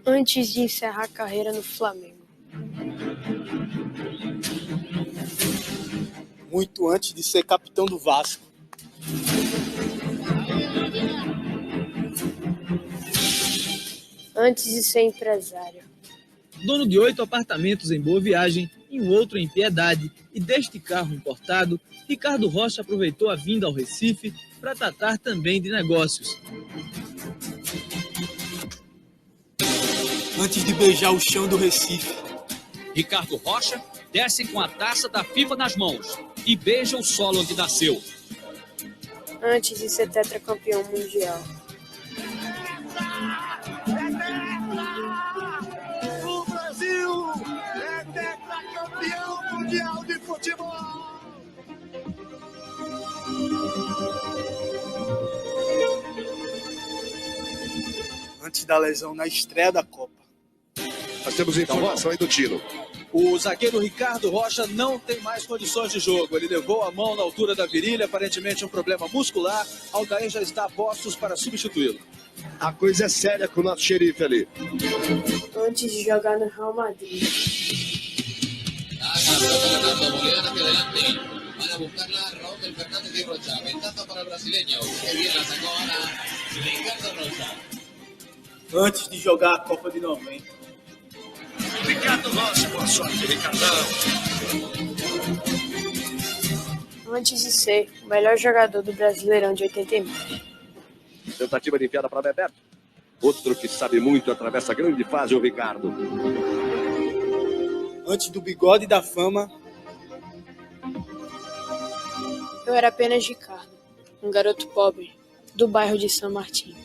antes de encerrar a carreira no Flamengo. Muito antes de ser capitão do Vasco. Antes de ser empresário. Dono de 8 apartamentos em Boa Viagem e um outro em Piedade, e deste carro importado, Ricardo Rocha aproveitou a vinda ao Recife para tratar também de negócios. Antes de beijar o chão do Recife. Ricardo Rocha desce com a taça da FIFA nas mãos e beija o solo onde nasceu. Antes de ser tetracampeão mundial. O Brasil é tetracampeão mundial de futebol! Antes da lesão na estreia da Copa. Nós temos informação aí do tiro. O zagueiro Ricardo Rocha não tem mais condições de jogo. Ele levou a mão na altura da virilha, aparentemente um problema muscular. Aldair já está a postos para substituí-lo. A coisa é séria com o nosso xerife ali. Antes de jogar no Real Madrid. Antes de jogar a Copa de 90. Ricardo Rocha, boa sorte, Ricardão. Antes de ser o melhor jogador do Brasileirão de 89. Tentativa de enfiada para Bebeto. Outro que sabe muito atravessa a grande fase, o Ricardo. Antes do bigode da fama. Eu era apenas Ricardo, um garoto pobre do bairro de São Martim.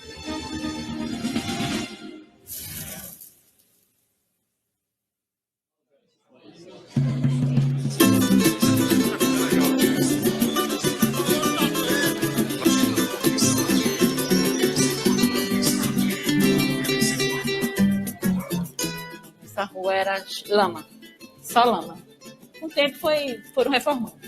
Essa rua era lama, só lama. Com o tempo foram reformando.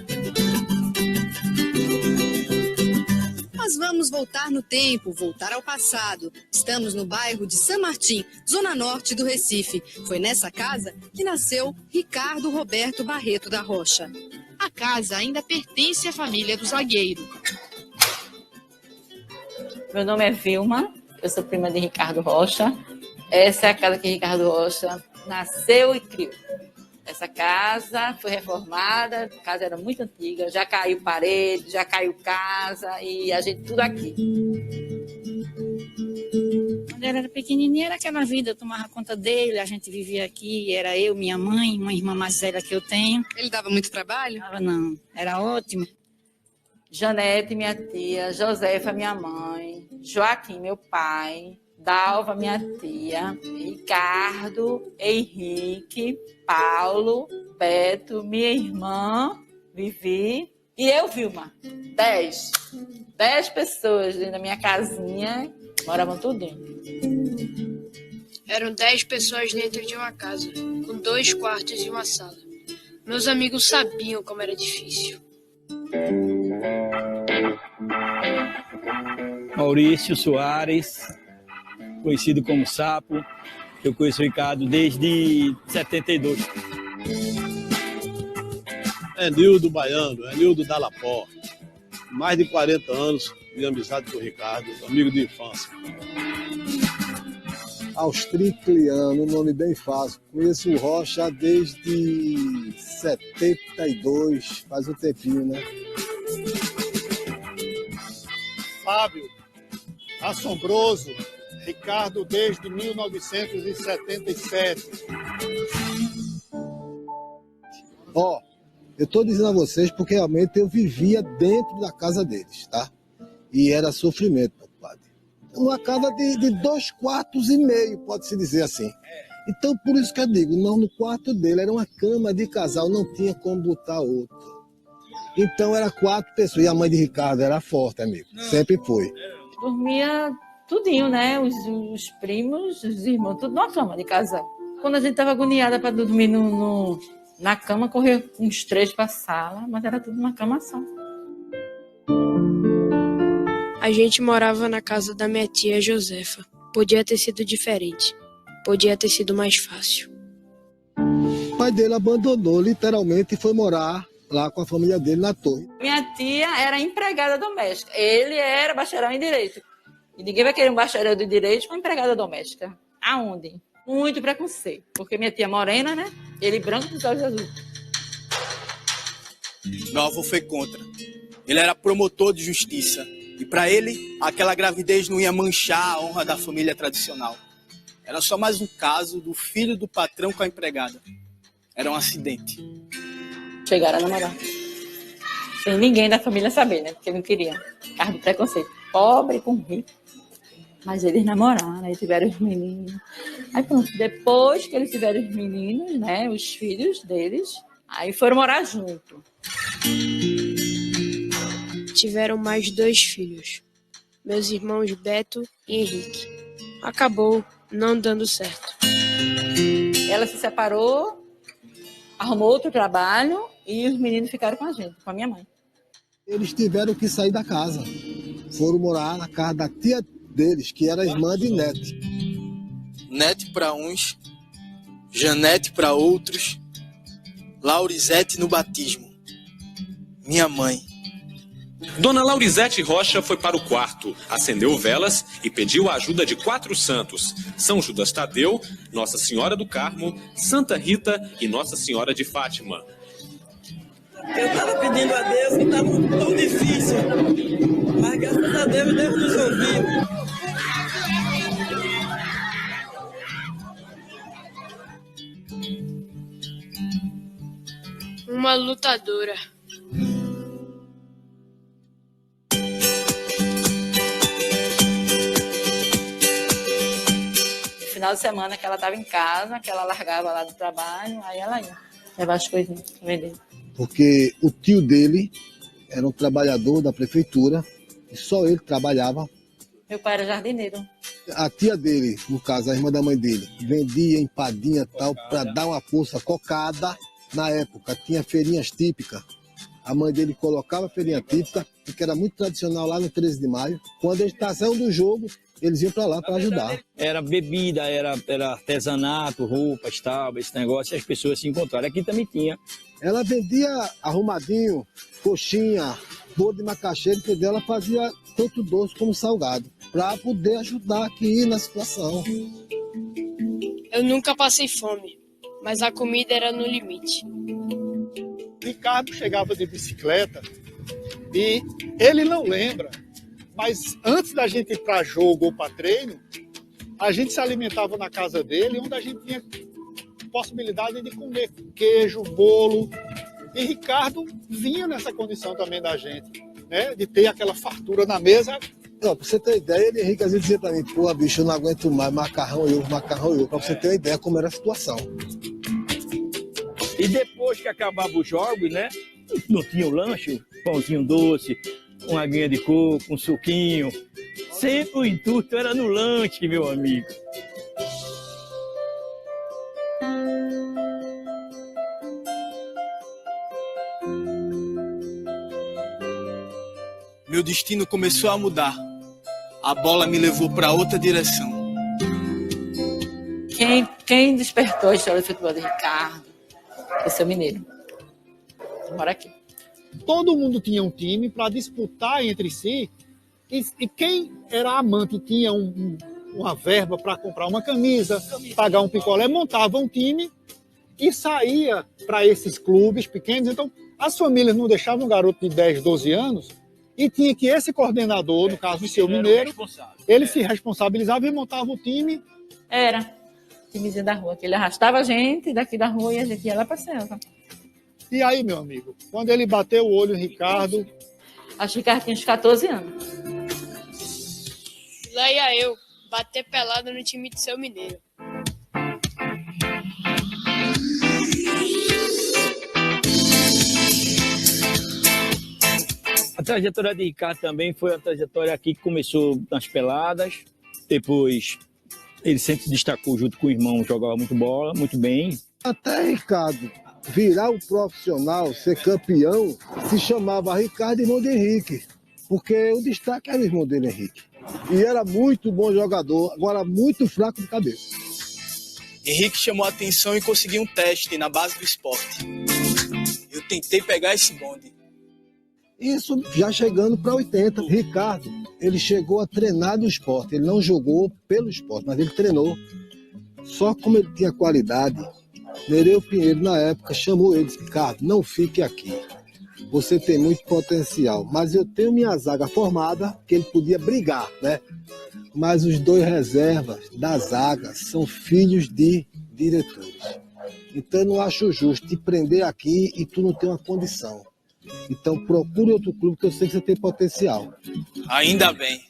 Nós vamos voltar no tempo, voltar ao passado. Estamos no bairro de São Martim, zona norte do Recife. Foi nessa casa que nasceu Ricardo Roberto Barreto da Rocha. A casa ainda pertence à família do zagueiro. Meu nome é Vilma, eu sou prima de Ricardo Rocha. Essa é a casa que Ricardo Rocha nasceu e criou. Essa casa foi reformada, a casa era muito antiga, já caiu parede, já caiu casa e a gente tudo aqui. Quando ele era pequenininho, era aquela vida, eu tomava conta dele, a gente vivia aqui, era eu, minha mãe, uma irmã mais velha que eu tenho. Ele dava muito trabalho? Não, era ótimo. Janete, minha tia, Josefa, minha mãe, Joaquim, meu pai, Dalva, minha tia, Ricardo, Henrique, Paulo, Beto, minha irmã, Vivi e eu, Vilma. 10 pessoas dentro da minha casinha, moravam tudinho. Eram 10 pessoas dentro de uma casa, com 2 quartos e uma sala. Meus amigos sabiam como era difícil. Maurício Soares, conhecido como Sapo. Eu conheço o Ricardo desde 72. Nildo Baiano, Nildo Dalapó. Mais de 40 anos de amizade com o Ricardo, amigo de infância. Austricliano, nome bem fácil. Conheço o Rocha desde 72, faz um tempinho, né? Fábio, assombroso, Ricardo desde 1977. Eu estou dizendo a vocês porque realmente eu vivia dentro da casa deles, tá? E era sofrimento, padre. Uma casa de 2 quartos e meio, pode-se dizer assim. Então, por isso que eu digo, não, no quarto dele era uma cama de casal, não tinha como botar outro. Então, era 4 pessoas. E a mãe de Ricardo era forte, amigo. Sempre foi. Dormia tudinho, né? Os primos, os irmãos, tudo numa cama de casal. Quando a gente estava agoniada para dormir na cama, corria uns 3 para a sala, mas era tudo numa cama só. A gente morava na casa da minha tia Josefa. Podia ter sido diferente. Podia ter sido mais fácil. O pai dele abandonou literalmente e foi morar lá com a família dele na torre. Minha tia era empregada doméstica. Ele era bacharel em direito. E ninguém vai querer um bacharel de direito com empregada doméstica. Aonde? Muito preconceito. Porque minha tia morena, né? Ele branco com os olhos azuis. Meu avô foi contra. Ele era promotor de justiça. E para ele, aquela gravidez não ia manchar a honra da família tradicional. Era só mais um caso do filho do patrão com a empregada. Era um acidente. Chegaram a namorar. Sem ninguém da família saber, né? Porque não queriam. Cargo de preconceito. Pobre com rico. Mas eles namoraram, aí tiveram os meninos. Aí pronto, depois que eles tiveram os meninos, né? Os filhos deles, aí foram morar junto. Tiveram mais 2 filhos. Meus irmãos Beto e Henrique. Acabou não dando certo. Ela se separou, arrumou outro trabalho e os meninos ficaram com a gente, com a minha mãe. Eles tiveram que sair da casa. Foram morar na casa da tia deles, que era irmã de Nete. Nete para uns, Janete para outros, Laurizete no batismo. Minha mãe. Dona Laurizete Rocha foi para o quarto, acendeu velas e pediu a ajuda de 4 santos: São Judas Tadeu, Nossa Senhora do Carmo, Santa Rita e Nossa Senhora de Fátima. Eu estava pedindo a Deus que estava tão difícil, mas graças a Deus, Deus nos ouviu. Uma lutadora. No final de semana que ela estava em casa, que ela largava lá do trabalho, aí ela ia levar as coisinhas pra vender. Porque o tio dele era um trabalhador da prefeitura e só ele trabalhava. Meu pai era jardineiro. A tia dele, no caso, a irmã da mãe dele, vendia empadinha e tal para dar uma força cocada. Na época tinha feirinhas típicas. A mãe dele colocava a feirinha típica, porque era muito tradicional lá no 13 de maio. Quando eles estavam do jogo, eles iam para lá para ajudar. Era bebida, era artesanato, roupas, tal, esse negócio, e as pessoas se encontraram. Aqui também tinha. Ela vendia arrumadinho, coxinha, bolo de macaxeira, entendeu? Ela fazia tanto doce como salgado, para poder ajudar aqui na situação. Eu nunca passei fome, mas a comida era no limite. Ricardo chegava de bicicleta e ele não lembra, mas antes da gente ir para jogo ou para treino, a gente se alimentava na casa dele, onde a gente tinha possibilidade de comer queijo, bolo. E Ricardo vinha nessa condição também da gente, né? De ter aquela fartura na mesa. Não, pra você ter ideia, ele, Henrique, às vezes dizia pra mim: pô, bicho, eu não aguento mais macarrão e ovo. Pra você ter uma ideia como era a situação. E depois que acabava os jogos, né? Não tinha o lanche, pãozinho doce, uma aguinha de coco, um suquinho. Sempre o intuito era no lanche, meu amigo. Meu destino começou a mudar. A bola me levou para outra direção. Quem despertou a história do futebol de Ricardo foi seu mineiro. Mora aqui. Todo mundo tinha um time para disputar entre si. E quem era amante tinha uma verba para comprar uma camisa, pagar um picolé, montava um time e saía para esses clubes pequenos. Então, as famílias não deixavam um garoto de 10, 12 anos e tinha que esse coordenador, no caso do seu mineiro, ele se responsabilizava e montava o time. Era timezinho da rua, que ele arrastava a gente daqui da rua e a gente ia lá para a selva. E aí, meu amigo, quando ele bateu o olho em Ricardo... Acho que Ricardo tinha uns 14 anos. Lá ia eu, bater pelada no time de seu mineiro. A trajetória de Ricardo também foi uma trajetória aqui que começou nas peladas, depois ele sempre se destacou junto com o irmão, jogava muito bola, muito bem. Até Ricardo virar um profissional, ser campeão, se chamava Ricardo irmão de Henrique, porque o destaque era o irmão dele, Henrique. E era muito bom jogador, agora muito fraco de cabeça. Henrique chamou a atenção e conseguiu um teste na base do esporte. Eu tentei pegar esse bonde. Isso já chegando para 80. Ricardo, ele chegou a treinar no esporte. Ele não jogou pelo esporte, mas ele treinou. Só como ele tinha qualidade, Nereu Pinheiro, na época, chamou ele e disse: Ricardo, não fique aqui. Você tem muito potencial. Mas eu tenho minha zaga formada, que ele podia brigar, né? Mas os 2 reservas da zaga são filhos de diretores. Então eu não acho justo te prender aqui e tu não ter uma condição. Então procure outro clube que eu sei que você tem potencial. Ainda bem.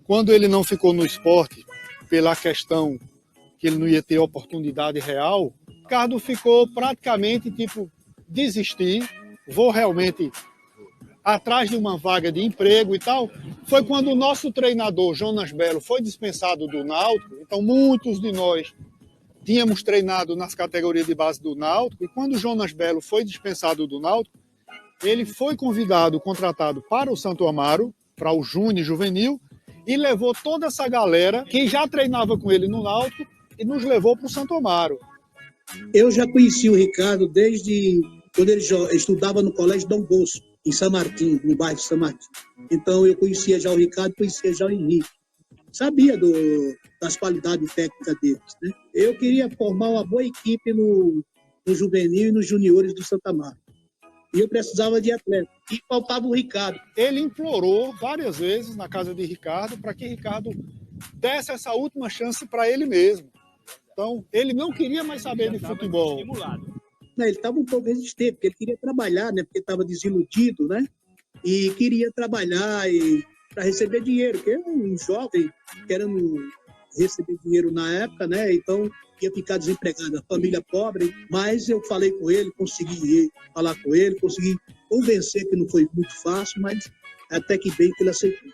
Quando ele não ficou no esporte, pela questão que ele não ia ter oportunidade real, Ricardo ficou praticamente desistir, vou realmente atrás de uma vaga de emprego e tal. Foi quando o nosso treinador, Jonas Belo, foi dispensado do Náutico. Então muitos de nós tínhamos treinado nas categorias de base do Náutico, e quando o Jonas Belo foi dispensado do Náutico, ele foi contratado para o Santo Amaro, para o Júnior Juvenil, e levou toda essa galera que já treinava com ele no Náutico e nos levou para o Santo Amaro. Eu já conheci o Ricardo desde quando ele estudava no Colégio Dom Bosco, em São Martim, no bairro de São Martim. Então eu conhecia já o Ricardo, conhecia já o Henrique. Sabia das qualidades técnicas deles, né? Eu queria formar uma boa equipe no juvenil e nos juniores do Santa Amaro. E eu precisava de atleta. E faltava o Ricardo. Ele implorou várias vezes na casa de Ricardo para que Ricardo desse essa última chance para ele mesmo. Então, ele não queria mais saber de futebol. Ele estava um pouco resistente, porque ele queria trabalhar, né? Porque estava desiludido, né? E queria trabalhar para receber dinheiro, porque é um jovem querendo receber dinheiro na época, né? Então, ia ficar desempregado, a família pobre. Mas eu falei com ele, consegui falar com ele, consegui convencer, que não foi muito fácil, mas até que bem que ele aceitou.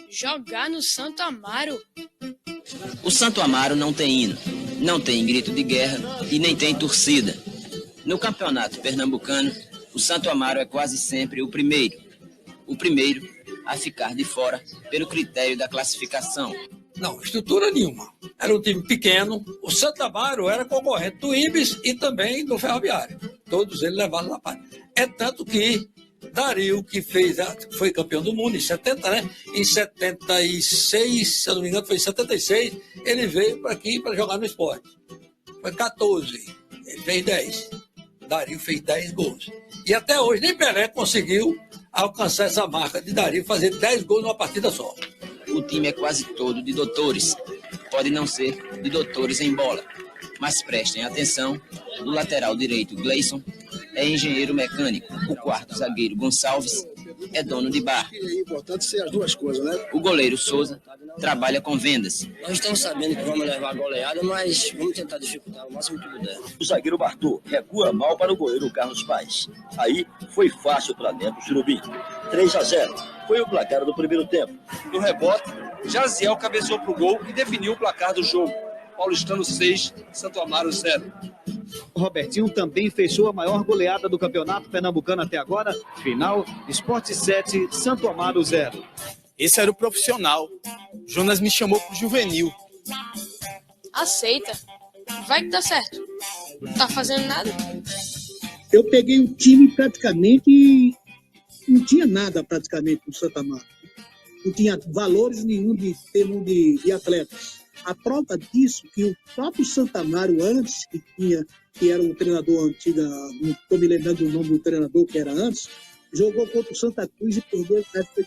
Jogar no Santo Amaro? O Santo Amaro não tem hino, não tem grito de guerra e nem tem torcida. No campeonato pernambucano, o Santo Amaro é quase sempre o primeiro a ficar de fora pelo critério da classificação. Não, estrutura nenhuma. Era um time pequeno. O Santo Amaro era concorrente do Ibis e também do Ferroviário. Todos eles levaram na parte. É tanto que Dario, que foi campeão do mundo em 70, né? Em 76, se eu não me engano, foi em 76, ele veio para aqui para jogar no Sport. Foi 14, ele fez 10. Dario fez 10 gols. E até hoje nem Pelé conseguiu alcançar essa marca de Dario, fazer 10 gols numa partida só. O time é quase todo de doutores. Pode não ser de doutores em bola, mas prestem atenção, o lateral direito Gleison é engenheiro mecânico, o quarto zagueiro Gonçalves é dono de bar. É importante ser as duas coisas, né? O goleiro Souza trabalha com vendas. Nós estamos sabendo que vamos levar a goleada, mas vamos tentar dificultar o máximo que puder. O zagueiro Bartô recua mal para o goleiro Carlos Paes. Aí foi fácil para dentro do Surubim. 3-0 foi o placar do primeiro tempo. No rebote, Jaziel cabeceou para o gol e definiu o placar do jogo. Paulistano 6, Santo Amaro 0. O Robertinho também fechou a maior goleada do campeonato pernambucano até agora. Final, Sport 7, Santo Amaro 0. Esse era o profissional. Jonas me chamou pro juvenil. Aceita. Vai que dá certo. Não tá fazendo nada. Eu peguei um time praticamente... Não tinha nada praticamente no Santa Amaro. Não tinha valores nenhum de termo de atletas. A prova disso que o próprio Santa Amaro, antes que era um treinador antigo, não estou me lembrando do nome do treinador que era antes, jogou contra o Santa Cruz e perdeu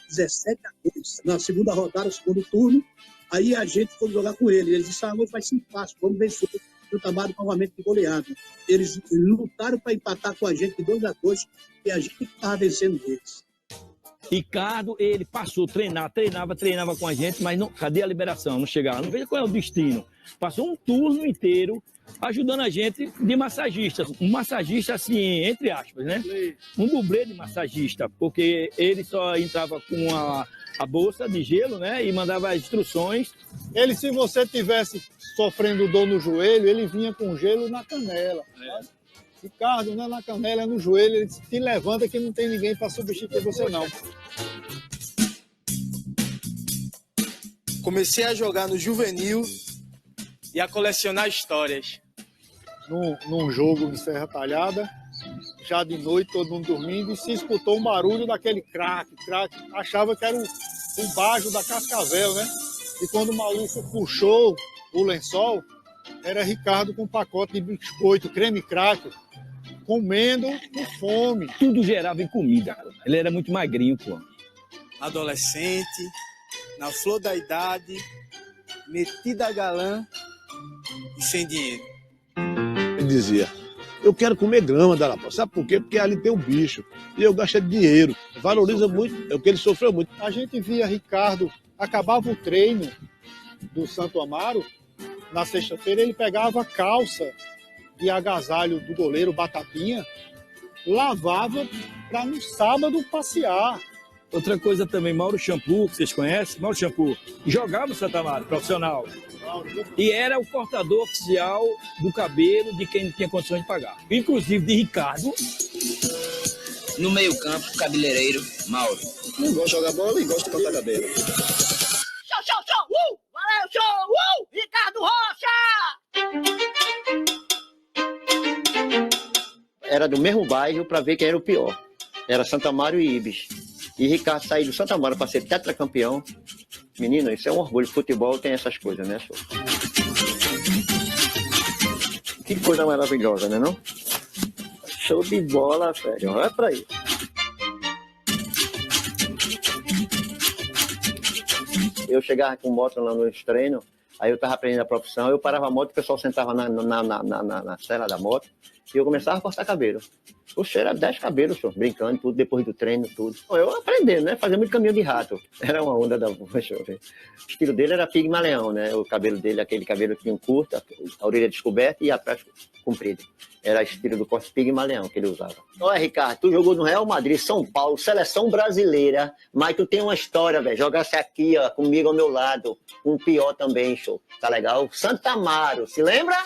17-2. Na segunda rodada, no segundo turno, aí a gente foi jogar com ele. Eles disseram: hoje vai ser fácil, vamos vencer o Santa Amaro novamente de goleada. Eles lutaram para empatar com a gente de 2-2 e a gente estava vencendo eles. Ricardo, ele passou a treinava com a gente, mas não, cadê a liberação? Não chegava. Não veja qual é o destino. Passou um turno inteiro ajudando a gente de massagista. Um massagista, assim, entre aspas, né? Um dublê de massagista, porque ele só entrava com a bolsa de gelo, né? E mandava as instruções. Ele, se você tivesse sofrendo dor no joelho, ele vinha com gelo na canela. Ricardo, não é na canela, é no joelho. Ele te levanta que não tem ninguém para substituir você, não. Comecei a jogar no juvenil e a colecionar histórias. Num jogo em Serra Talhada, já de noite, todo mundo dormindo, e se escutou um barulho daquele craque. Achava que era o bajo da Cascavel, né? E quando o maluco puxou o lençol, era Ricardo com um pacote de biscoito, creme cracker, comendo com fome. Tudo gerava em comida. Ele era muito magrinho, pô. Adolescente, na flor da idade, metida a galã e sem dinheiro. Ele dizia, eu quero comer grama da Lapó. Sabe por quê? Porque ali tem um bicho. E eu gasto dinheiro. Valoriza muito. É o que ele sofreu muito. A gente via Ricardo, acabava o treino do Santo Amaro, na sexta-feira ele pegava a calça de agasalho do goleiro Batatinha, lavava para no sábado passear. Outra coisa também, Mauro Shampoo, que vocês conhecem, Mauro Shampoo, jogava no Santo Amaro, profissional. E era o cortador oficial do cabelo de quem não tinha condições de pagar. Inclusive de Ricardo. No meio-campo, cabeleireiro, Mauro. Não gosto de jogar bola e gosto de cortar cabelo. Show, show, show! Valeu, show! Ricardo Rocha! Era do mesmo bairro para ver quem era o pior. Era Santo Amaro e Ibis. E Ricardo saiu do Santo Amaro para ser tetracampeão. Menino, isso é um orgulho. Futebol tem essas coisas, né, senhor? Que coisa maravilhosa, né, não? Show de bola, velho. Olha pra aí. Eu chegava com moto lá nos treinos, aí eu tava aprendendo a profissão, eu parava a moto, o pessoal sentava na cela da moto, e eu começava a cortar cabelo. Oxe, era 10 cabelos, senhor, brincando, tudo, depois do treino, tudo. Eu aprendendo, né? Fazia muito caminho de rato. Era uma onda da... Deixa eu ver. O estilo dele era pigmaleão, né? O cabelo dele, aquele cabelo que tinha curto, a orelha descoberta e atrás comprida. Era estilo do corte pigmaleão que ele usava. Olha, Ricardo, tu jogou no Real Madrid, São Paulo, seleção brasileira, mas tu tem uma história, velho. Jogasse aqui, ó, comigo ao meu lado. Um pior também, show. Tá legal? Santo Amaro, se lembra?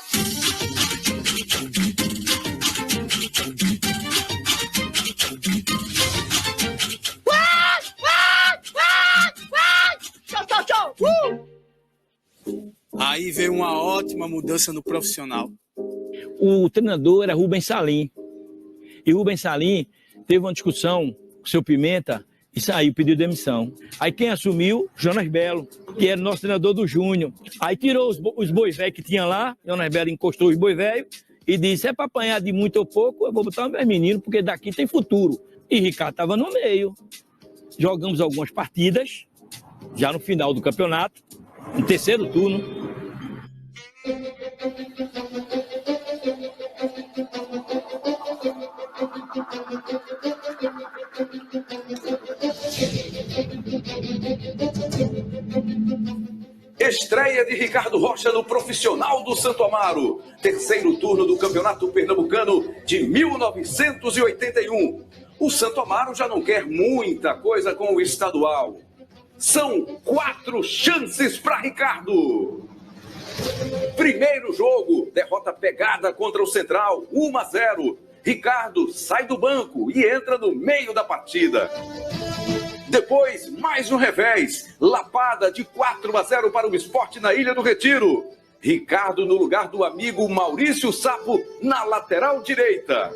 Aí veio uma ótima mudança no profissional. O treinador era Rubens Salim. E Rubens Salim teve uma discussão com o seu Pimenta e saiu, pediu demissão. Aí quem assumiu? Jonas Belo, que era o nosso treinador do Júnior. Aí tirou os bois velhos que tinha lá, Jonas Belo encostou os bois velhos e disse, é para apanhar de muito ou pouco, eu vou botar meus meninos, porque daqui tem futuro. E Ricardo estava no meio. Jogamos algumas partidas, já no final do campeonato, no terceiro turno. Estreia de Ricardo Rocha no Profissional do Santo Amaro. Terceiro turno do Campeonato Pernambucano de 1981. O Santo Amaro já não quer muita coisa com o estadual. São 4 chances para Ricardo. Primeiro jogo, derrota pegada contra o Central, 1-0. Ricardo sai do banco e entra no meio da partida. Depois, mais um revés, lapada de 4-0 para o Sport na Ilha do Retiro. Ricardo no lugar do amigo Maurício Sapo na lateral direita.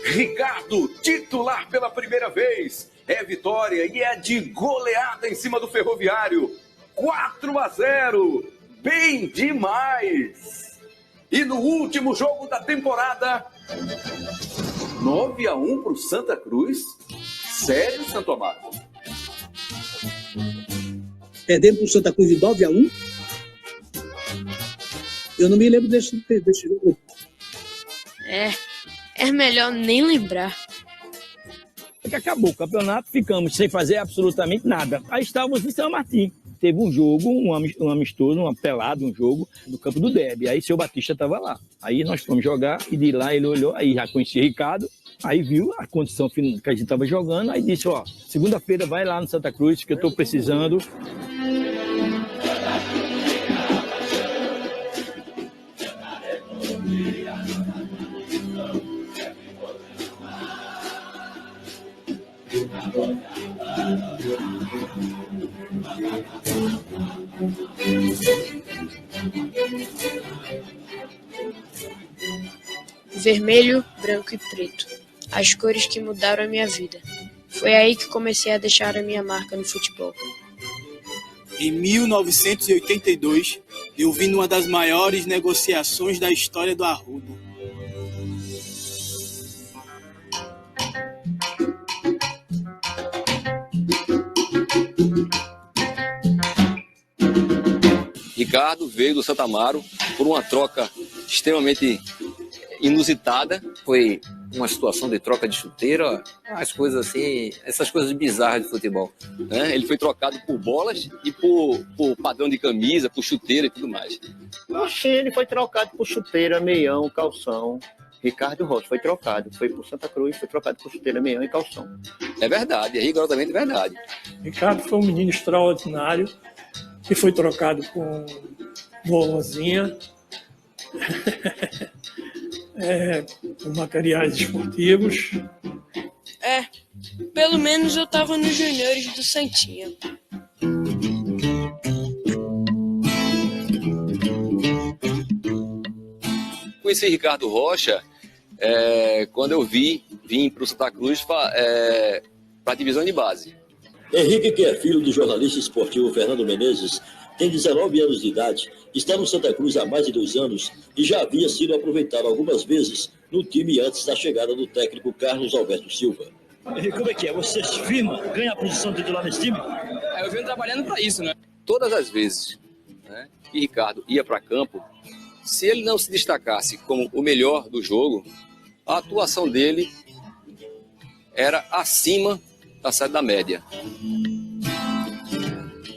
Ricardo, titular pela primeira vez. É vitória e é de goleada em cima do Ferroviário. 4-0. Bem demais. E no último jogo da temporada, 9-1 para o Santa Cruz. Sério, Santo Amaro? Perdemos para o Santa Cruz de 9-1. Eu não me lembro desse jogo. É melhor nem lembrar. Que acabou o campeonato, ficamos sem fazer absolutamente nada. Aí estávamos em São Martim. Teve um jogo, um amistoso, uma pelada, um jogo no campo do Derby. Aí seu Batista estava lá. Aí nós fomos jogar e de lá ele olhou, aí já conhecia Ricardo, aí viu a condição que a gente estava jogando, aí disse, ó, segunda-feira vai lá no Santa Cruz que eu estou precisando. Vermelho, branco e preto. As cores que mudaram a minha vida. Foi aí que comecei a deixar a minha marca no futebol. Em 1982, eu vi numa das maiores negociações da história do Arruda. Ricardo veio do Santa Amaro por uma troca extremamente inusitada. Foi uma situação de troca de chuteira, as coisas assim, essas coisas bizarras de futebol, né? Ele foi trocado por bolas e por padrão de camisa, por chuteira e tudo mais. Oxi, ele foi trocado por chuteira, meião, calção. Ricardo Rocha foi trocado, foi por Santa Cruz, foi trocado por chuteira, meião e calção. É verdade, é rigorosamente verdade. Ricardo foi um menino extraordinário que foi trocado com vovozinha, com materiais esportivos. Pelo menos eu tava nos juniores do Santinha. Conheci Ricardo Rocha quando eu vim para o Santa Cruz para a divisão de base. Henrique, que é filho do jornalista esportivo Fernando Menezes, tem 19 anos de idade, está no Santa Cruz há mais de 2 anos e já havia sido aproveitado algumas vezes no time antes da chegada do técnico Carlos Alberto Silva. Henrique, como é que é? Você firma, ganha a posição de titular nesse time? Eu venho trabalhando para isso, né? Todas as vezes, né, que Ricardo ia para campo, se ele não se destacasse como o melhor do jogo, a atuação dele era acima da série da média.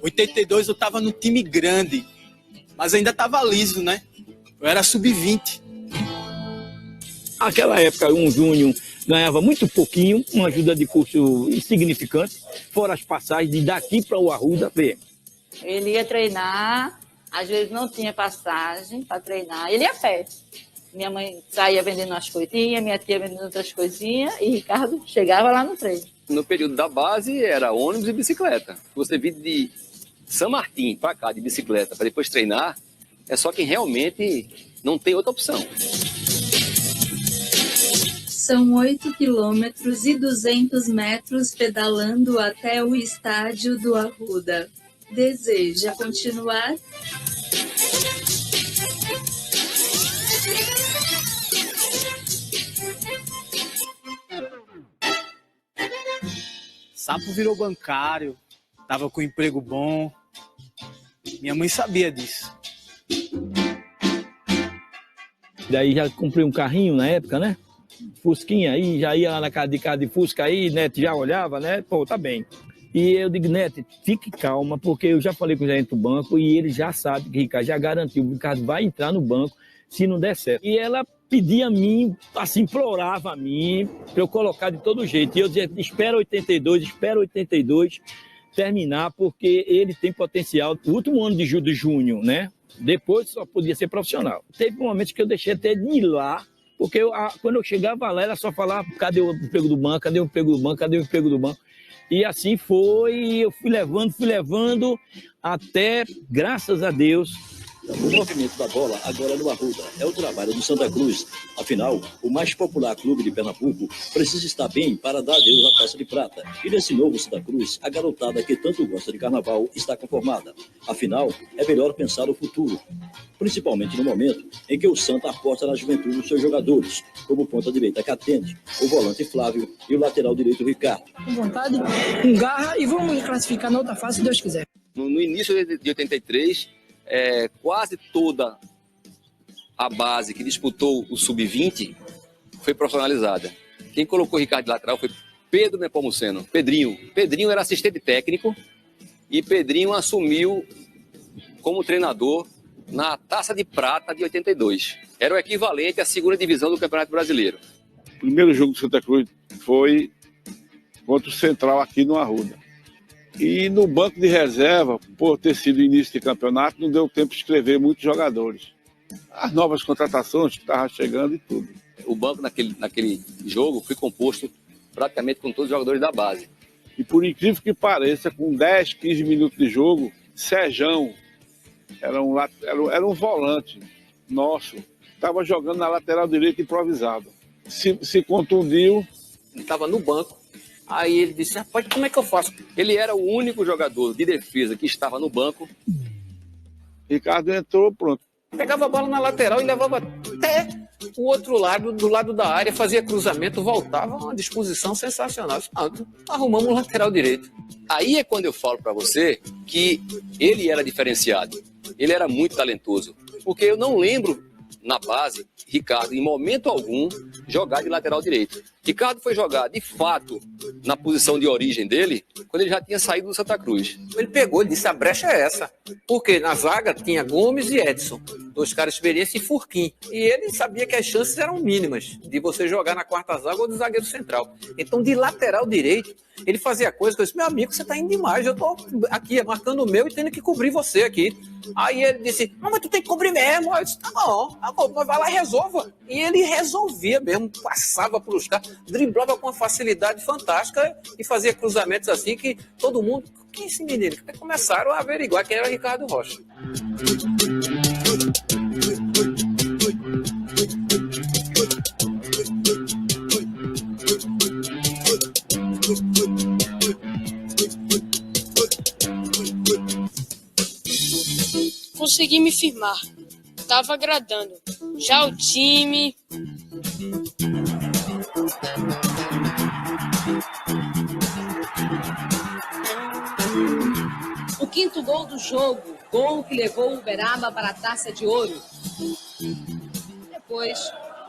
82 eu estava no time grande, mas ainda estava liso, né? Eu era sub-20. Naquela época, um júnior ganhava muito pouquinho, uma ajuda de custo insignificante, fora as passagens de daqui para o Arruda. Ele ia treinar, às vezes não tinha passagem para treinar, ele ia a pé. Minha mãe saía vendendo umas coisinhas, minha tia vendendo outras coisinhas, e Ricardo chegava lá no treino. No período da base era ônibus e bicicleta. Você vir de São Martim para cá de bicicleta para depois treinar, é só quem realmente não tem outra opção. São 8 quilômetros e 200 metros pedalando até o estádio do Arruda. Deseja continuar? Sapo virou bancário, tava com emprego bom. Minha mãe sabia disso. Daí já comprei um carrinho na época, né? Fusquinha aí, já ia lá na casa de Fusca aí, Neto já olhava, né? Pô, tá bem. E eu digo, Neto, fique calma, porque eu já falei com o gerente do banco e ele já sabe que o Ricardo já garantiu, o Ricardo vai entrar no banco se não der certo. E ela pedia a mim, assim, implorava a mim, para eu colocar de todo jeito. E eu dizia, espera 82 terminar, porque ele tem potencial. O último ano de junho, né? Depois só podia ser profissional. Teve momentos que eu deixei até de ir lá, porque quando eu chegava lá, ela só falava, cadê o emprego do banco, cadê o emprego do banco, cadê o emprego do banco? E assim foi, eu fui levando, até, graças a Deus. O movimento da bola agora no Arruda é o trabalho do Santa Cruz. Afinal, o mais popular clube de Pernambuco precisa estar bem para dar adeus à taça de prata. E nesse novo Santa Cruz, a garotada que tanto gosta de carnaval está conformada. Afinal, é melhor pensar o futuro. Principalmente no momento em que o Santa aposta na juventude dos seus jogadores, como o ponta-direita Catende, o volante Flávio e o lateral direito Ricardo. Com vontade, com garra e vamos classificar na outra fase, se Deus quiser. No início de 83, quase toda a base que disputou o Sub-20 foi profissionalizada. Quem colocou o Ricardo de lateral foi Pedro Nepomuceno, Pedrinho. Pedrinho era assistente técnico e Pedrinho assumiu como treinador na Taça de Prata de 82. Era o equivalente à segunda divisão do Campeonato Brasileiro. O primeiro jogo do Santa Cruz foi contra o Central aqui no Arruda. E no banco de reserva, por ter sido início de campeonato, não deu tempo de escrever muitos jogadores. As novas contratações que estavam chegando e tudo. O banco naquele jogo foi composto praticamente com todos os jogadores da base. E por incrível que pareça, com 10, 15 minutos de jogo, Serjão era um volante nosso, estava jogando na lateral direita improvisado. Se contundiu. Ele estava no banco. Aí ele disse, rapaz, como é que eu faço? Ele era o único jogador de defesa que estava no banco. Ricardo entrou, pronto. Pegava a bola na lateral e levava até o outro lado, do lado da área, fazia cruzamento, voltava, uma disposição sensacional. Arrumamos o lateral direito. Aí é quando eu falo para você que ele era diferenciado. Ele era muito talentoso. Porque eu não lembro, na base, Ricardo, em momento algum, jogar de lateral direito. Ricardo foi jogar, de fato, na posição de origem dele, quando ele já tinha saído do Santa Cruz. Ele pegou, ele disse, a brecha é essa. Porque na zaga tinha Gomes e Edson, 2 caras experientes e Furquim. E ele sabia que as chances eram mínimas de você jogar na quarta zaga ou do zagueiro central. Então, de lateral direito, ele fazia coisa que eu disse, meu amigo, você tá indo demais, eu tô aqui marcando o meu e tendo que cobrir você aqui. Aí ele disse, não, mas tu tem que cobrir mesmo. Aí eu disse, tá bom, vai lá e resolva. E ele resolvia mesmo, passava pelos caras, driblava com uma facilidade fantástica e fazia cruzamentos assim que todo mundo, quem é esse menino? Começaram a averiguar quem era Ricardo Rocha. Consegui me firmar. Tava agradando. Já o time... O 5º gol do jogo, gol que levou o Uberaba para a Taça de Ouro. Depois,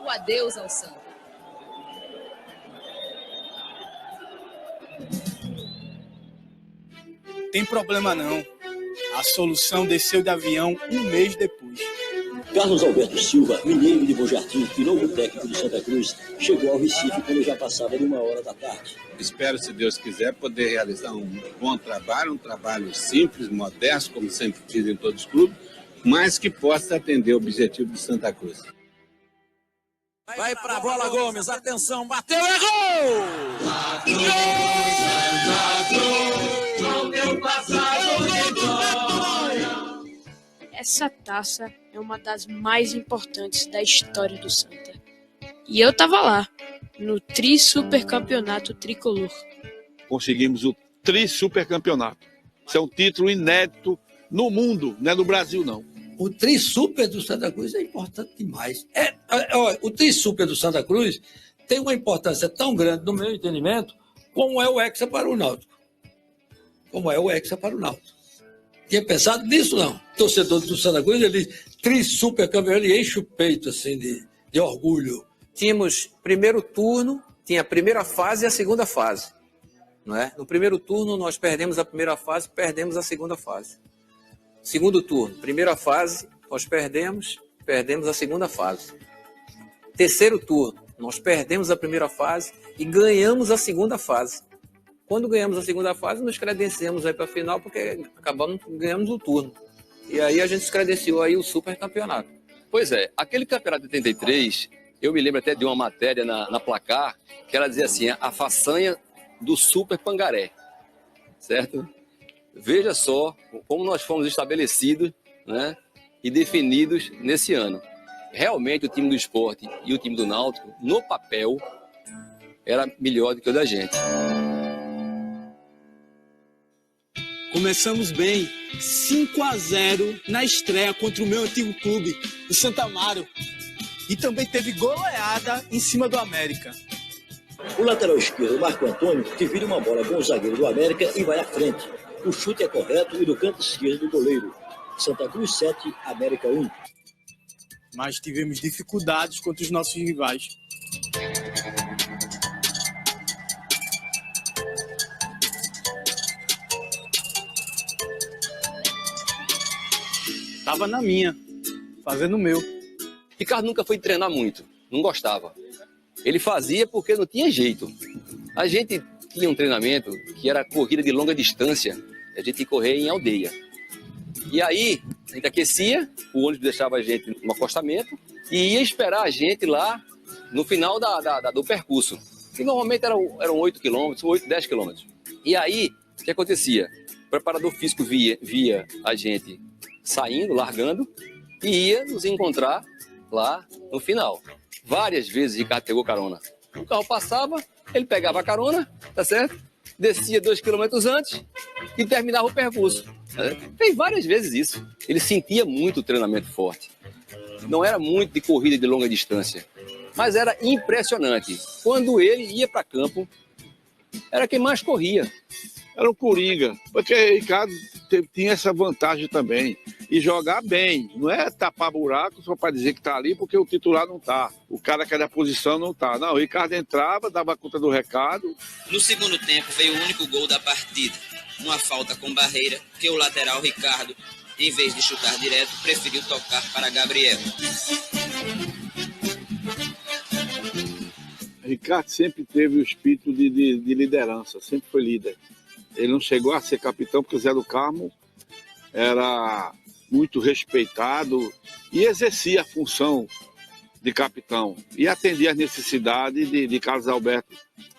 o adeus ao Santa. Tem problema não. A solução desceu de avião um mês depois. Carlos Alberto Silva, mineiro de Bom Jardim e novo técnico do Santa Cruz, chegou ao Recife quando já passava de 1h da tarde. Espero, se Deus quiser, poder realizar um bom trabalho, um trabalho simples, modesto, como sempre fiz em todos os clubes, mas que possa atender o objetivo do Santa Cruz. Vai pra bola, Gomes, atenção, bateu, é gol! Essa taça é uma das mais importantes da história do Santa. E eu tava lá, no Tri-Supercampeonato Tricolor. Conseguimos o Tri-Supercampeonato. Isso é um título inédito no mundo, não é no Brasil, não. O Tri-Super do Santa Cruz é importante demais. O Tri-Super do Santa Cruz tem uma importância tão grande, no meu entendimento, como é o Hexa para o Náutico. Tinha pensado nisso, não. O torcedor do Santa Cruz, ele Tri-Super campeão, ele enche o peito assim, de orgulho. Tínhamos primeiro turno, tinha a primeira fase e a segunda fase. Não é? No primeiro turno, nós perdemos a primeira fase, perdemos a segunda fase. Segundo turno, primeira fase, nós perdemos a segunda fase. Terceiro turno, nós perdemos a primeira fase e ganhamos a segunda fase. Quando ganhamos a segunda fase, nos credenciamos aí para a final, porque ganhamos o turno. E aí a gente se credenciou aí o super campeonato. Pois é, aquele campeonato de 83, eu me lembro até de uma matéria na Placar, que ela dizia assim, a façanha do Super Pangaré, certo? Veja só como nós fomos estabelecidos, né, e definidos nesse ano. Realmente o time do Sport e o time do Náutico, no papel, era melhor do que o da gente. Começamos bem, 5-0 na estreia contra o meu antigo clube, o Santa Amaro. E também teve goleada em cima do América. O lateral esquerdo, Marco Antônio, divide uma bola com o zagueiro do América e vai à frente. O chute é correto e do canto esquerdo do goleiro. Santa Cruz 7, América 1. Mas tivemos dificuldades contra os nossos rivais. Tava na minha, fazendo o meu. Ricardo nunca foi treinar muito, não gostava. Ele fazia porque não tinha jeito. A gente tinha um treinamento que era corrida de longa distância, a gente ia correr em aldeia. E aí, a gente aquecia, o ônibus deixava a gente no acostamento e ia esperar a gente lá no final do percurso. Que normalmente eram 8 quilômetros, 10 quilômetros. E aí, o que acontecia? O preparador físico via a gente saindo, largando, e ia nos encontrar lá no final. Várias vezes Ricardo pegou carona. O carro passava, ele pegava a carona, tá certo? Descia 2 quilômetros antes e terminava o percurso. Fez várias vezes isso. Ele sentia muito o treinamento forte. Não era muito de corrida de longa distância, mas era impressionante. Quando ele ia para campo, era quem mais corria. Era um coringa, porque o Ricardo tinha essa vantagem também. E jogar bem, não é tapar buraco só para dizer que está ali porque o titular não está. O cara que é da posição não está. Não, o Ricardo entrava, dava conta do recado. No segundo tempo veio o único gol da partida. Uma falta com barreira que o lateral Ricardo, em vez de chutar direto, preferiu tocar para Gabriel. Ricardo sempre teve o espírito de liderança, sempre foi líder. Ele não chegou a ser capitão porque o Zé do Carmo era muito respeitado e exercia a função de capitão e atendia às necessidades de Carlos Alberto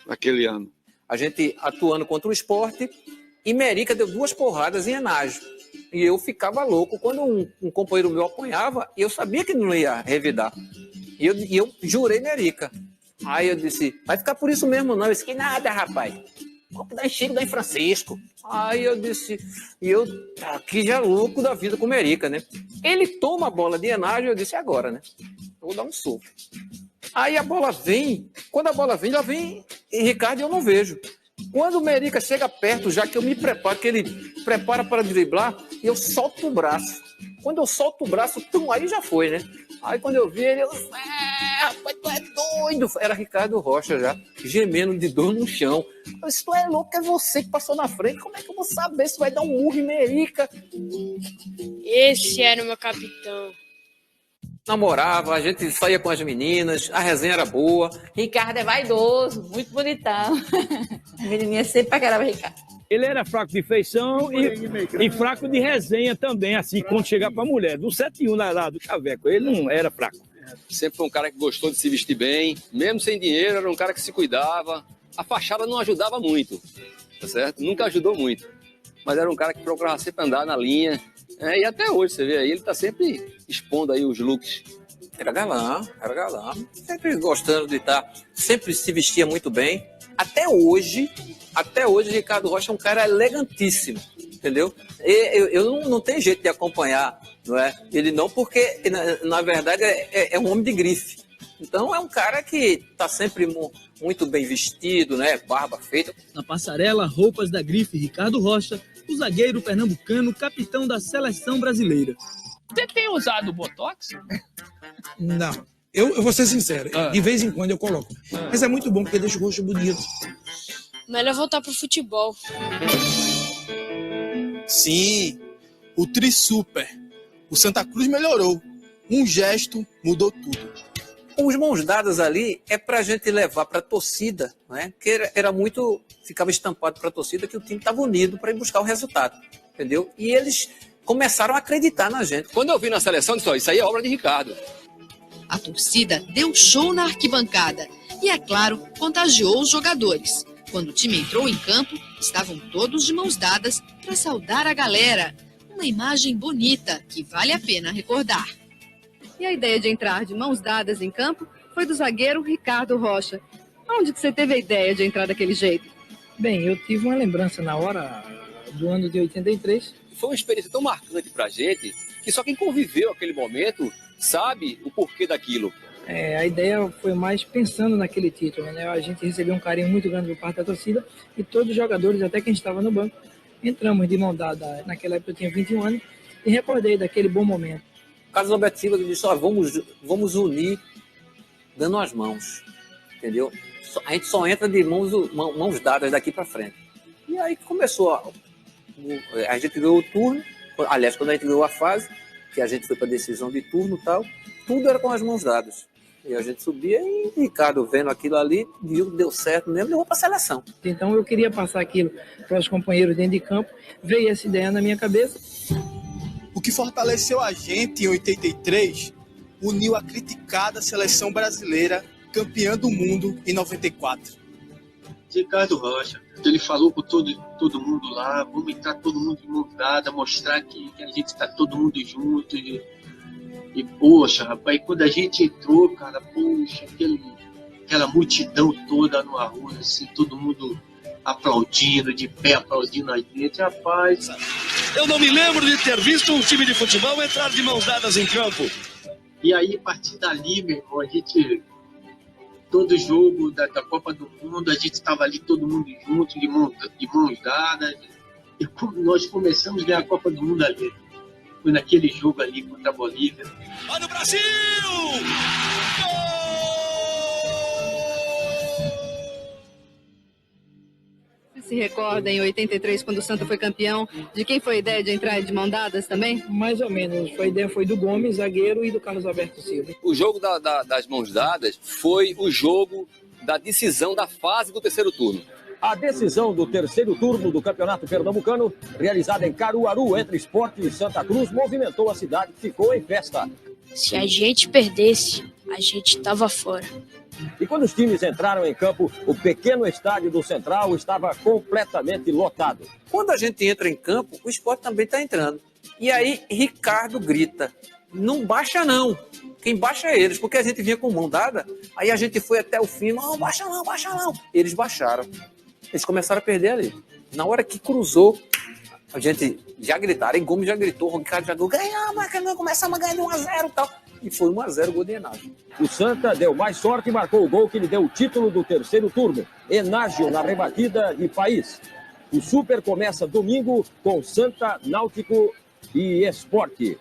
naquele ano. A gente atuando contra o Sport e Merica deu 2 porradas em Enágio. E eu ficava louco quando um companheiro meu apanhava e eu sabia que não ia revidar. E eu jurei Merica. Aí eu disse, vai ficar por isso mesmo não. Eu disse, que nada, rapaz. Golpe da Chico, da em Francisco. Aí eu disse, e eu aqui já louco da vida com o Merica, né? Ele toma a bola de Enágio, eu disse, agora, né? Eu vou dar um soco. Aí a bola vem, quando a bola vem, ela vem em Ricardo e eu não vejo. Quando o Merica chega perto, já que eu me preparo, que ele prepara para driblar, eu solto o braço. Quando eu solto o braço, aí já foi, né? Aí quando eu vi ele, rapaz, tu é doido. Era Ricardo Rocha já, gemendo de dor no chão. Eu disse, tu é louco, é você que passou na frente. Como é que eu vou saber se vai dar um murro em Merica? Esse era o meu capitão. Namorava, a gente saía com as meninas, a resenha era boa. Ricardo é vaidoso, muito bonitão. A menininha sempre paquerava Ricardo. Ele era fraco de feição e fraco de resenha também, assim, quando chegava pra mulher. Do 7-1 lá do Chaveco, ele não era fraco. Sempre foi um cara que gostou de se vestir bem, mesmo sem dinheiro, era um cara que se cuidava. A fachada não ajudava muito, tá certo? Nunca ajudou muito. Mas era um cara que procurava sempre andar na linha. E até hoje, você vê aí, ele tá sempre expondo aí os looks. Era galã. Sempre gostando de estar, sempre se vestia muito bem. Até hoje, Ricardo Rocha é um cara elegantíssimo, entendeu? Eu não tenho jeito de acompanhar, não é? Ele não, porque, na verdade, é um homem de grife. Então, é um cara que está sempre muito bem vestido, né? Barba feita. Na passarela, roupas da grife Ricardo Rocha, o zagueiro pernambucano, capitão da seleção brasileira. Você tem usado Botox? Não. Eu vou ser sincero, de vez em quando eu coloco. Mas é muito bom porque deixa o rosto bonito. Melhor voltar pro futebol. Sim, o Tri Super. O Santa Cruz melhorou. Um gesto mudou tudo. Os mãos dadas ali é pra gente levar pra torcida, né? Que era muito, ficava estampado pra torcida que o time estava unido para ir buscar o resultado, entendeu? E eles começaram a acreditar na gente. Quando eu vi na seleção, disse, isso aí é obra de Ricardo. A torcida deu show na arquibancada e, é claro, contagiou os jogadores. Quando o time entrou em campo, estavam todos de mãos dadas para saudar a galera. Uma imagem bonita que vale a pena recordar. E a ideia de entrar de mãos dadas em campo foi do zagueiro Ricardo Rocha. Onde que você teve a ideia de entrar daquele jeito? Bem, eu tive uma lembrança na hora do ano de 83. Foi uma experiência tão marcante pra gente que só quem conviveu aquele momento sabe o porquê daquilo. A ideia foi mais pensando naquele título, né? A gente recebeu um carinho muito grande por parte da torcida e todos os jogadores, até quem estava no banco, entramos de mão dada. Naquela época eu tinha 21 anos e recordei daquele bom momento. Carlos Alberto Silva disse, vamos unir dando as mãos, entendeu? A gente só entra de mãos dadas daqui para frente. E aí começou, a gente ganhou o turno, aliás, quando a gente ganhou a fase, que a gente foi para decisão de turno e tal, tudo era com as mãos dadas. E a gente subia e Ricardo, vendo aquilo ali, viu que deu certo mesmo, levou para a seleção. Então eu queria passar aquilo para os companheiros dentro de campo, veio essa ideia na minha cabeça. O que fortaleceu a gente em 83 uniu a criticada seleção brasileira campeã do mundo em 94. Ricardo Rocha. Ele falou com todo mundo lá, vamos entrar todo mundo de mão dada, mostrar que a gente está todo mundo junto. E poxa, rapaz, quando a gente entrou, cara, poxa, aquela multidão toda no Arruda, assim, todo mundo aplaudindo, de pé aplaudindo a gente, rapaz. Eu não me lembro de ter visto um time de futebol entrar de mãos dadas em campo. E aí, a partir dali, meu irmão, a gente, todo jogo da Copa do Mundo, a gente estava ali todo mundo junto, de mãos dadas, e nós começamos a ganhar a Copa do Mundo ali. Foi naquele jogo ali contra a Bolívia. Olha o Brasil! Você se recorda, em 83, quando o Santa foi campeão, de quem foi a ideia de entrar de mão dadas também? Mais ou menos. A ideia foi do Gomes, zagueiro, e do Carlos Alberto Silva. O jogo das mãos dadas foi o jogo da decisão da fase do terceiro turno. A decisão do terceiro turno do Campeonato Pernambucano, realizada em Caruaru, entre Sport e Santa Cruz, movimentou a cidade, que ficou em festa. Se a gente perdesse, a gente estava fora. E quando os times entraram em campo, o pequeno estádio do Central estava completamente lotado. Quando a gente entra em campo, o Sport também está entrando. E aí, Ricardo grita, não baixa não. Quem baixa é eles, porque a gente vinha com mão dada, aí a gente foi até o fim, não, baixa não, baixa não. Eles baixaram. Eles começaram a perder ali. Na hora que cruzou, a gente já gritaram, em Gomes já gritou, o Ricardo já gritou, ganhamos, começamos a ganhar de 1-0 e tal. E foi 1-0 gol de Enágio. O Santa deu mais sorte e marcou o gol que lhe deu o título do terceiro turno. Enágio na rebatida de País. O Super começa domingo com Santa, Náutico e Sport.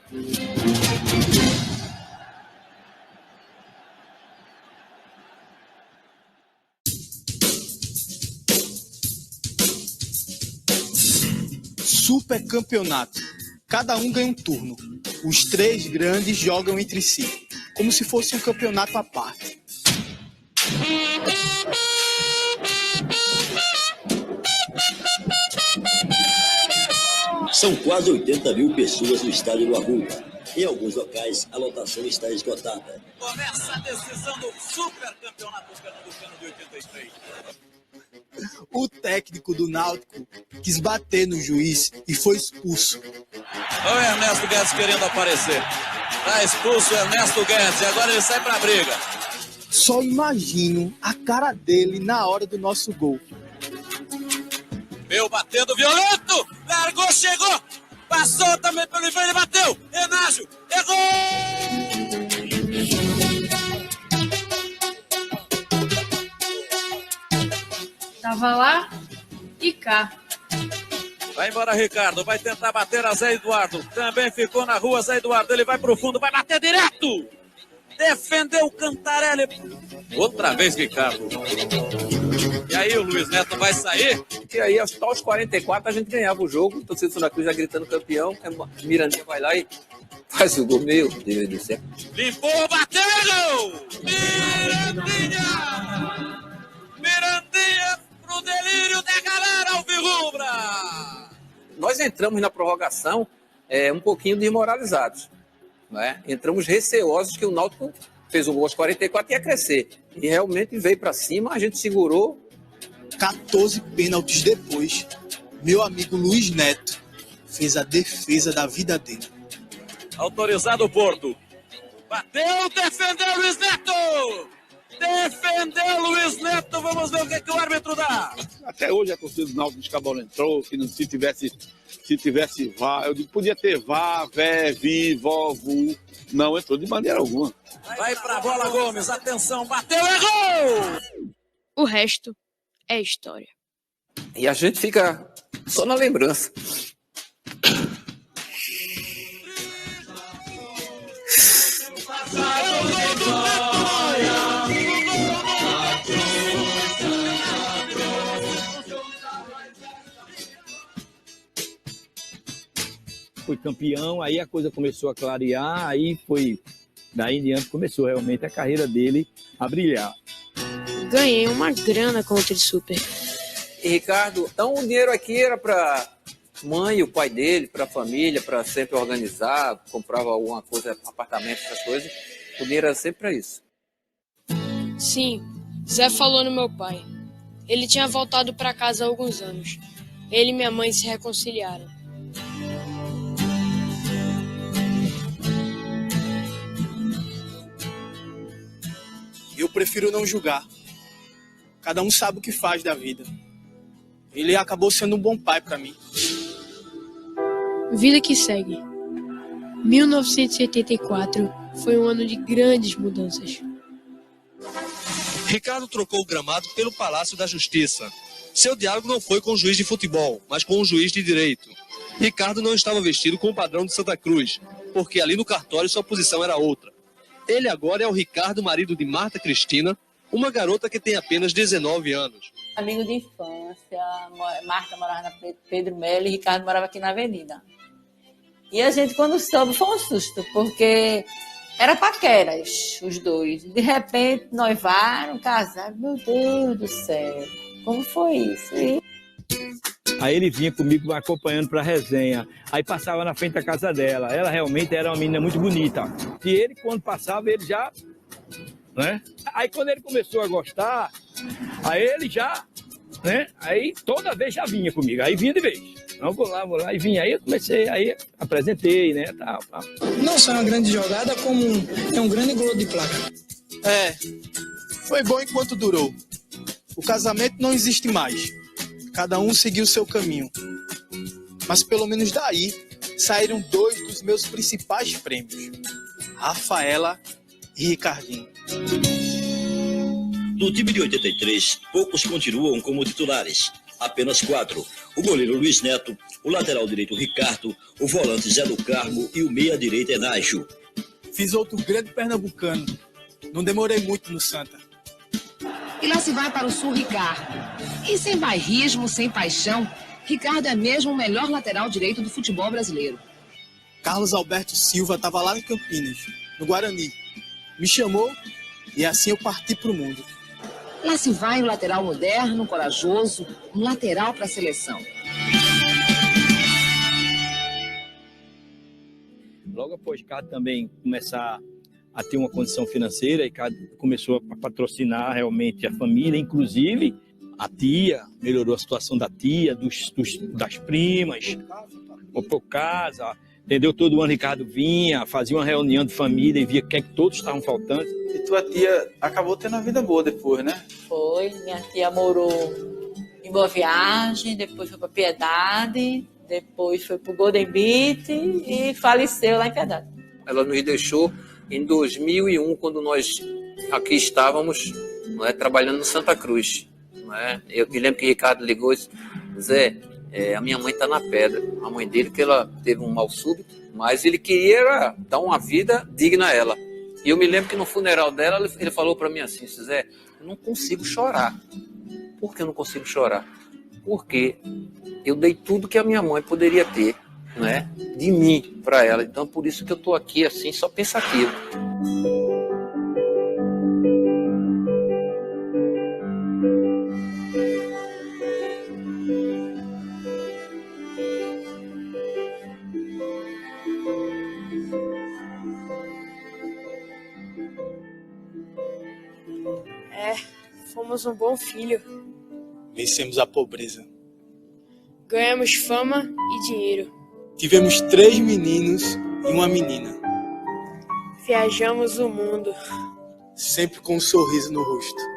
Super campeonato. Cada um ganha um turno. Os três grandes jogam entre si, como se fosse um campeonato à parte. São quase 80 mil pessoas no estádio do Arruda. Em alguns locais, a lotação está esgotada. Começa a decisão do Super Campeonato Pernambucano de 83. O técnico do Náutico quis bater no juiz e foi expulso. Olha o Ernesto Guedes querendo aparecer. Tá expulso o Ernesto Guedes e agora ele sai pra briga. Só imagino a cara dele na hora do nosso gol. Meu batendo violento, largou, chegou, passou também pelo meio, ele bateu, Enágio, errou! Tava lá e cá. Vai embora, Ricardo, vai tentar bater a Zé Eduardo, também ficou na rua Zé Eduardo, ele vai pro fundo, vai bater direto! Defendeu o Cantarelli. Outra vez, Ricardo. E aí o Luiz Neto vai sair. E aí, aos 44, a gente ganhava o jogo. O torcedor do Santa Cruz já gritando campeão. Mirandinha vai lá e faz o gol. Meu Deus do céu. Limpou, bateu! Mirandinha! Mirandinha pro delírio da galera alvirrubra! Nós entramos na prorrogação um pouquinho desmoralizados. Né? Entramos receosos que o Náutico fez um gol aos 44 e ia crescer. E realmente veio para cima, a gente segurou. 14 pênaltis depois, meu amigo Luiz Neto fez a defesa da vida dele. Autorizado o Porto. Bateu, defendeu Luiz Neto! Defendeu Luiz Neto, vamos ver o que o árbitro dá. Até hoje a torcida do Náutico de Cabral entrou, que se tivesse VAR, eu digo, podia ter VAR, vé, vi, vó, vu, não entrou de maneira alguma. Vai pra bola, Gomes, atenção, bateu, errou! O resto é história. E a gente fica só na lembrança. Foi campeão, aí a coisa começou a clarear, aí foi, daí em diante começou realmente a carreira dele a brilhar. Ganhei uma grana com o Trisuper. E Ricardo, então o dinheiro aqui era para mãe e o pai dele, para a família, para sempre organizar, comprava alguma coisa, apartamento, essas coisas. O dinheiro era sempre para isso. Sim, Zé falou no meu pai. Ele tinha voltado para casa há alguns anos. Ele e minha mãe se reconciliaram. Eu prefiro não julgar. Cada um sabe o que faz da vida. Ele acabou sendo um bom pai para mim. Vida que segue. 1984 foi um ano de grandes mudanças. Ricardo trocou o gramado pelo Palácio da Justiça. Seu diálogo não foi com o juiz de futebol, mas com o juiz de direito. Ricardo não estava vestido com o padrão de Santa Cruz, porque ali no cartório sua posição era outra. Ele agora é o Ricardo, marido de Marta Cristina, uma garota que tem apenas 19 anos. Amigo de infância, Marta morava na Pedro Melo e Ricardo morava aqui na Avenida. E a gente, quando soube, foi um susto, porque era paqueras, os dois. De repente, noivaram, casaram. Meu Deus do céu, como foi isso? Aí ele vinha comigo acompanhando para a resenha. Aí passava na frente da casa dela. Ela realmente era uma menina muito bonita. E ele, quando passava, ele já... né? Aí quando ele começou a gostar, aí ele já... né? Aí toda vez já vinha comigo. Aí vinha de vez. Não, vou lá. E vinha. Aí eu comecei, aí apresentei, né? Tal. Não só é uma grande jogada, como é um grande gol de placa. Foi bom enquanto durou. O casamento não existe mais. Cada um seguiu seu caminho. Mas pelo menos daí saíram 2 dos meus principais prêmios. Rafaela e Ricardinho. No time de 83, poucos continuam como titulares. Apenas 4. O goleiro Luiz Neto, o lateral direito Ricardo, o volante Zé do Carmo e o meia-direita Enágio. Fiz outro grande pernambucano. Não demorei muito no Santa. E lá se vai para o Sul Ricardo. E sem bairrismo, sem paixão, Ricardo é mesmo o melhor lateral direito do futebol brasileiro. Carlos Alberto Silva estava lá em Campinas, no Guarani. Me chamou e assim eu parti para o mundo. Lá se vai o lateral moderno, corajoso, um lateral para a seleção. Logo após Ricardo também começar a ter uma condição financeira, Ricardo começou a patrocinar realmente a família, inclusive a tia, melhorou a situação da tia, das primas, comprou casa, entendeu? Todo ano Ricardo vinha, fazia uma reunião de família e via quem que todos estavam faltando. E tua tia acabou tendo uma vida boa depois, né? Foi, minha tia morou em Boa Viagem, depois foi para Piedade, depois foi para o Golden Beach e faleceu lá em Piedade. Ela nos deixou em 2001, quando nós aqui estávamos, não é, trabalhando no Santa Cruz. Não é? Eu me lembro que o Ricardo ligou e disse: Zé, a minha mãe está na pedra. A mãe dele, que ela teve um mal súbito, mas ele queria dar uma vida digna a ela. E eu me lembro que no funeral dela, ele falou para mim assim: Zé, eu não consigo chorar. Por que eu não consigo chorar? Porque eu dei tudo que a minha mãe poderia ter, né, de mim para ela. Então, por isso que eu estou aqui assim, só pensativo. Fomos um bom filho. Vencemos a pobreza. Ganhamos fama e dinheiro. Tivemos 3 meninos e uma menina. Viajamos o mundo. Sempre com um sorriso no rosto.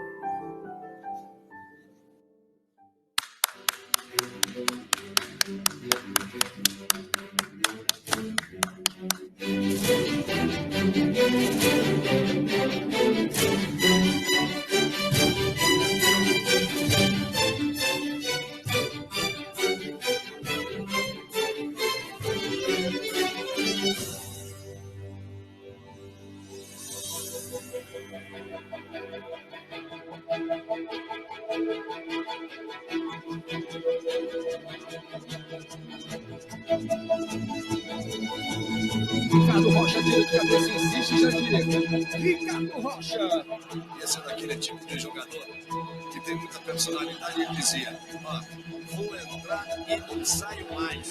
Ricardo Rocha, direito de cabeça, insiste já direito. Ricardo Rocha. Esse é daquele tipo de jogador que tem muita personalidade e dizia: ó, vou entrar e não saio mais.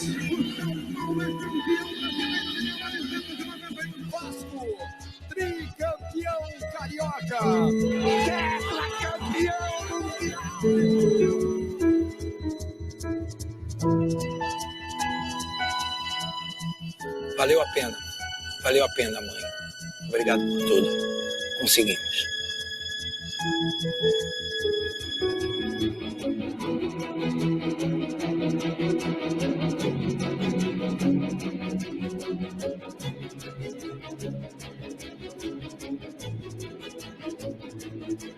Vasco, tricampeão carioca, tetracampeão mundial. Valeu a pena. Valeu a pena, mãe. Obrigado por tudo. Conseguimos.